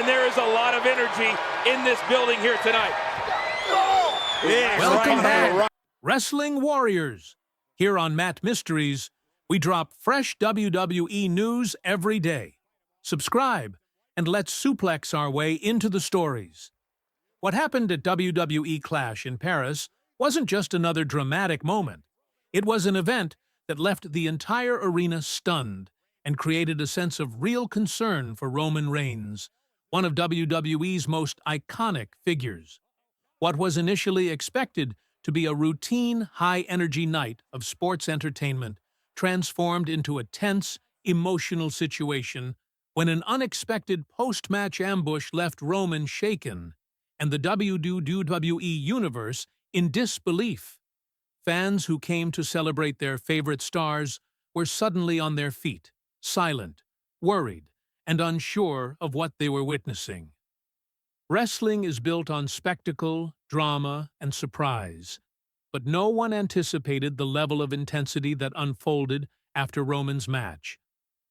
And there is a lot of energy in this building here tonight. Welcome back, Wrestling Warriors. Here on Matt Mysteries, we drop fresh WWE news every day. Subscribe, and let's suplex our way into the stories. What happened at WWE Clash in Paris wasn't just another dramatic moment. It was an event that left the entire arena stunned and created a sense of real concern for Roman Reigns, one of WWE's most iconic figures. What was initially expected to be a routine, high-energy night of sports entertainment transformed into a tense, emotional situation when an unexpected post-match ambush left Roman shaken and the WWE Universe in disbelief. Fans who came to celebrate their favorite stars were suddenly on their feet, silent, worried, and unsure of what they were witnessing. Wrestling is built on spectacle, drama, and surprise, but no one anticipated the level of intensity that unfolded after Roman's match.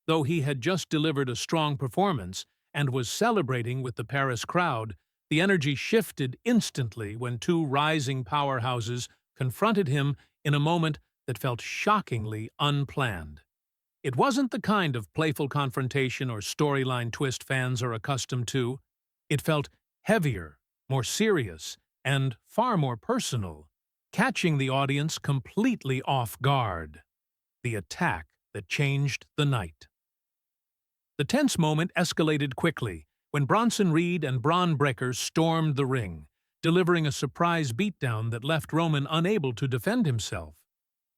Though he had just delivered a strong performance and was celebrating with the Paris crowd, the energy shifted instantly when two rising powerhouses confronted him in a moment that felt shockingly unplanned. It wasn't the kind of playful confrontation or storyline twist fans are accustomed to. It felt heavier, more serious, and far more personal, catching the audience completely off guard. The attack that changed the night. The tense moment escalated quickly when Bronson Reed and Braun Breaker stormed the ring, delivering a surprise beatdown that left Roman unable to defend himself.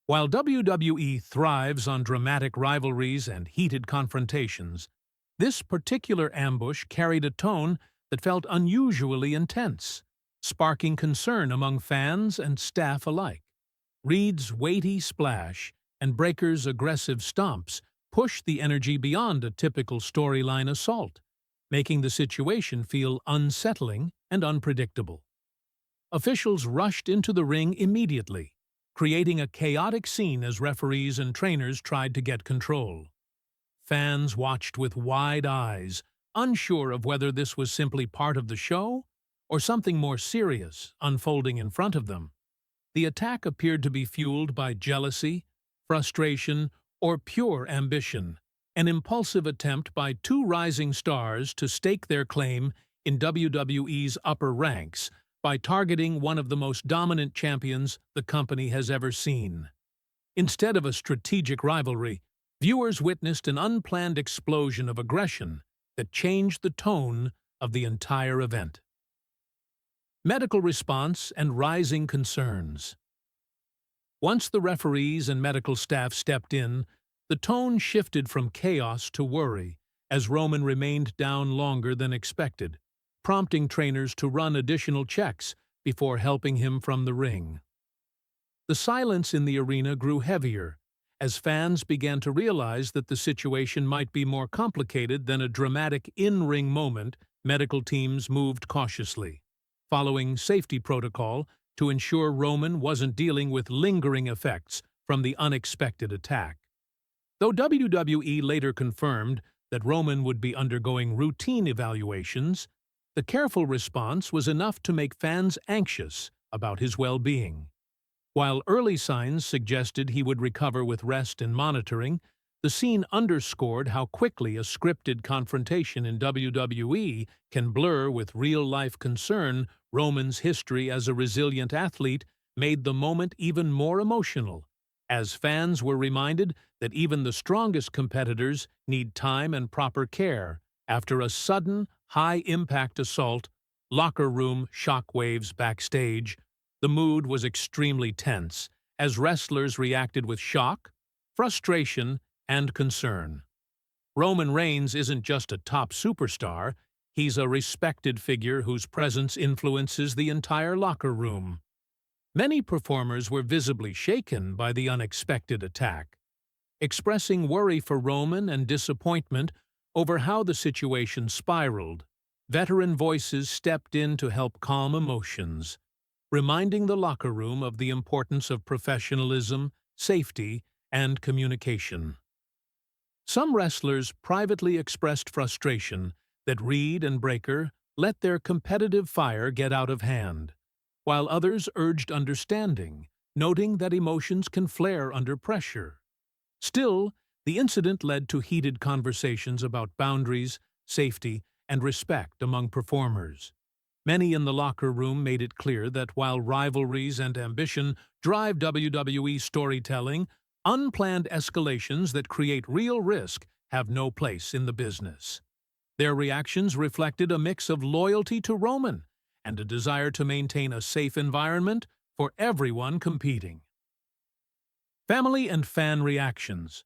While WWE thrives on dramatic rivalries and heated confrontations, this particular ambush carried a tone that felt unusually intense, sparking concern among fans and staff alike. Reed's weighty splash and Breaker's aggressive stomps pushed the energy beyond a typical storyline assault, making the situation feel unsettling and unpredictable. Officials rushed into the ring immediately, creating a chaotic scene as referees and trainers tried to get control. Fans watched with wide eyes, unsure of whether this was simply part of the show or something more serious unfolding in front of them. The attack appeared to be fueled by jealousy, frustration, or pure ambition, an impulsive attempt by two rising stars to stake their claim in WWE's upper ranks by targeting one of the most dominant champions the company has ever seen. Instead of a strategic rivalry, viewers witnessed an unplanned explosion of aggression that changed the tone of the entire event. Medical response and rising concerns. Once the referees and medical staff stepped in, the tone shifted from chaos to worry as Roman remained down longer than expected, prompting trainers to run additional checks before helping him from the ring. The silence in the arena grew heavier as fans began to realize that the situation might be more complicated than a dramatic in-ring moment. Medical teams moved cautiously, following safety protocol to ensure Roman wasn't dealing with lingering effects from the unexpected attack. Though WWE later confirmed that Roman would be undergoing routine evaluations, the careful response was enough to make fans anxious about his well-being. While early signs suggested he would recover with rest and monitoring, the scene underscored how quickly a scripted confrontation in WWE can blur with real-life concern. Roman's history as a resilient athlete made the moment even more emotional, as fans were reminded that even the strongest competitors need time and proper care after a sudden, high-impact assault. Locker room shockwaves backstage. The mood was extremely tense as wrestlers reacted with shock, frustration, and concern. Roman Reigns isn't just a top superstar, he's a respected figure whose presence influences the entire locker room. Many performers were visibly shaken by the unexpected attack, expressing worry for Roman and disappointment over how the situation spiraled. Veteran voices stepped in to help calm emotions, reminding the locker room of the importance of professionalism, safety, and communication. Some wrestlers privately expressed frustration that Reed and Breakker let their competitive fire get out of hand, while others urged understanding, noting that emotions can flare under pressure. Still, the incident led to heated conversations about boundaries, safety, and respect among performers. Many in the locker room made it clear that while rivalries and ambition drive WWE storytelling, unplanned escalations that create real risk have no place in the business. Their reactions reflected a mix of loyalty to Roman and a desire to maintain a safe environment for everyone competing. Family and fan reactions.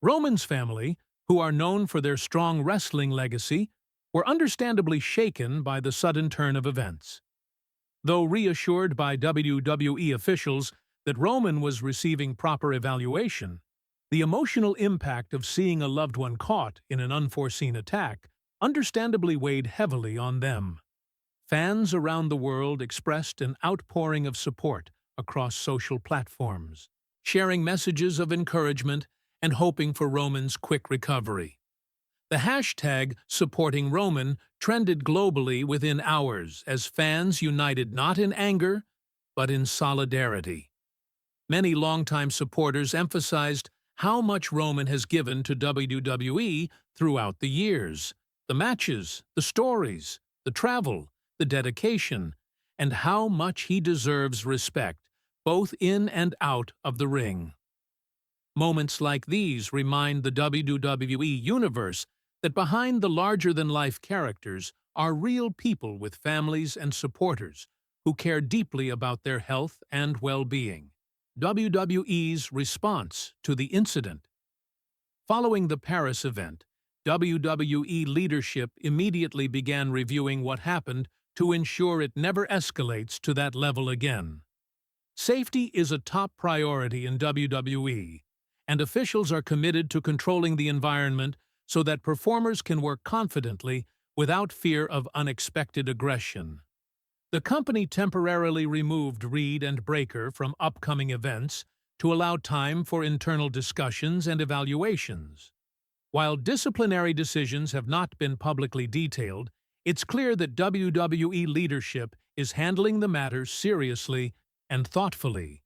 Roman's family, who are known for their strong wrestling legacy, were understandably shaken by the sudden turn of events. Though reassured by WWE officials that Roman was receiving proper evaluation, the emotional impact of seeing a loved one caught in an unforeseen attack understandably weighed heavily on them. Fans around the world expressed an outpouring of support across social platforms, sharing messages of encouragement and hoping for Roman's quick recovery. The hashtag supporting Roman trended globally within hours as fans united not in anger, but in solidarity. Many longtime supporters emphasized how much Roman has given to WWE throughout the years, the matches, the stories, the travel, the dedication, and how much he deserves respect, both in and out of the ring. Moments like these remind the WWE Universe that behind the larger-than-life characters are real people with families and supporters who care deeply about their health and well-being. WWE's response to the incident. Following the Paris event, WWE leadership immediately began reviewing what happened to ensure it never escalates to that level again. Safety is a top priority in WWE, and officials are committed to controlling the environment so that performers can work confidently without fear of unexpected aggression. The company temporarily removed Reed and Breakker from upcoming events to allow time for internal discussions and evaluations. While disciplinary decisions have not been publicly detailed, it's clear that WWE leadership is handling the matter seriously and thoughtfully.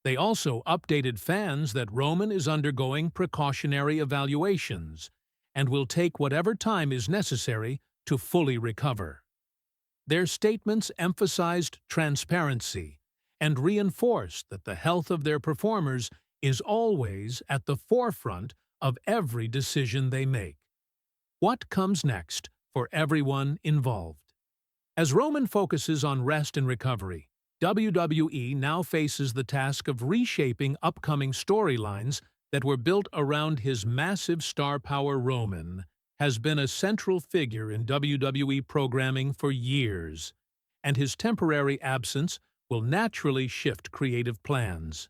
They also updated fans that Roman is undergoing precautionary evaluations and will take whatever time is necessary to fully recover. Their statements emphasized transparency and reinforced that the health of their performers is always at the forefront of every decision they make. What comes next for everyone involved? As Roman focuses on rest and recovery, WWE now faces the task of reshaping upcoming storylines that were built around his massive star power. Roman has been a central figure in WWE programming for years, and his temporary absence will naturally shift creative plans.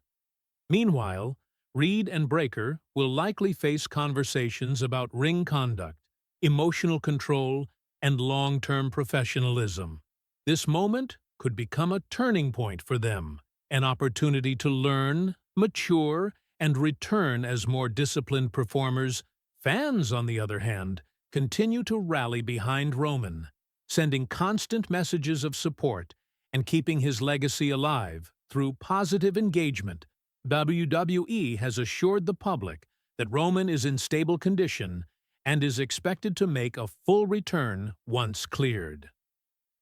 Meanwhile, Reed and Breakker will likely face conversations about ring conduct, emotional control, and long-term professionalism. This moment could become a turning point for them, an opportunity to learn, mature, and return as more disciplined performers. Fans, on the other hand, continue to rally behind Roman, sending constant messages of support and keeping his legacy alive through positive engagement. WWE has assured the public that Roman is in stable condition and is expected to make a full return once cleared.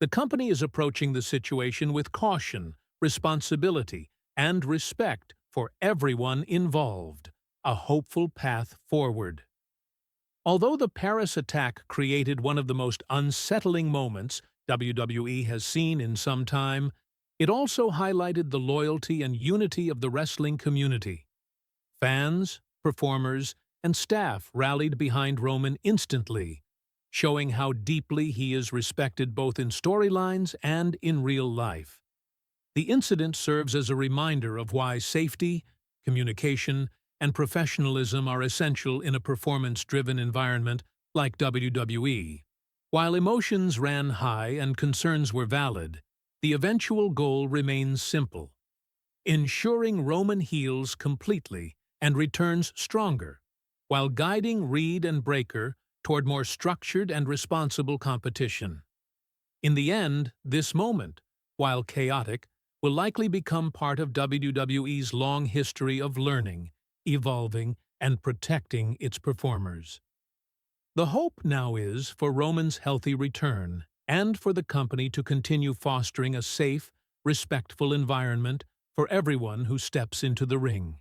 The company is approaching the situation with caution, responsibility, and respect for everyone involved, a hopeful path forward. Although the Paris attack created one of the most unsettling moments WWE has seen in some time, it also highlighted the loyalty and unity of the wrestling community. Fans, performers, and staff rallied behind Roman instantly, showing how deeply he is respected both in storylines and in real life. The incident serves as a reminder of why safety, communication, and professionalism are essential in a performance-driven environment like WWE. While emotions ran high and concerns were valid, the eventual goal remains simple: ensuring Roman heals completely and returns stronger, while guiding Reed and Breakker toward more structured and responsible competition. In the end, this moment, while chaotic, will likely become part of WWE's long history of learning, evolving, and protecting its performers. The hope now is for Roman's healthy return and for the company to continue fostering a safe, respectful environment for everyone who steps into the ring.